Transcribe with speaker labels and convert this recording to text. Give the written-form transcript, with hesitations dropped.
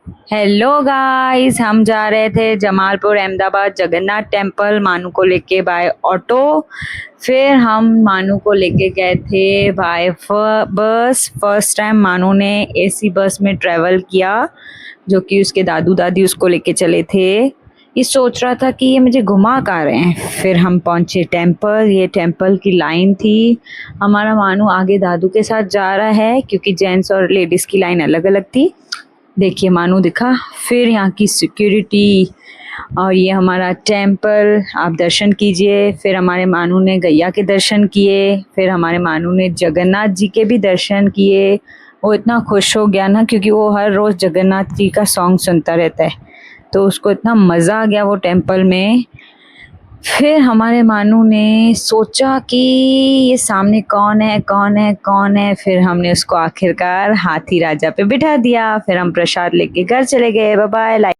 Speaker 1: Hello guys, हम जा रहे थे जमालपुर अहमदाबाद जगन्नाथ टेम्पल मानू को लेके बाय ऑटो। फिर हम मानू को लेके गए थे बाय बस। फर्स्ट टाइम मानू ने एसी बस में ट्रेवल किया, जो कि उसके दादू दादी उसको लेके चले थे। ये सोच रहा था कि ये मुझे घुमा कहाँ रहे हैं। फिर हम पहुंचे टेम्पल। ये टेम्पल की लाइन थी। हमारा मानू आगे दादू के साथ जा रहा है, क्योंकि जेंट्स और लेडीज की लाइन अलग अलग थी। देखिए मानू दिखा। फिर यहाँ की सिक्योरिटी और ये हमारा टेम्पल, आप दर्शन कीजिए। फिर हमारे मानू ने गैया के दर्शन किए। फिर हमारे मानू ने जगन्नाथ जी के भी दर्शन किए। वो इतना खुश हो गया ना, क्योंकि वो हर रोज़ जगन्नाथ जी का सॉन्ग सुनता रहता है, तो उसको इतना मज़ा आ गया वो टेम्पल में। फिर हमारे मानू ने सोचा कि ये सामने कौन है कौन है कौन है। फिर हमने उसको आखिरकार हाथी राजा पे बिठा दिया। फिर हम प्रसाद लेके घर चले गए। Bye bye.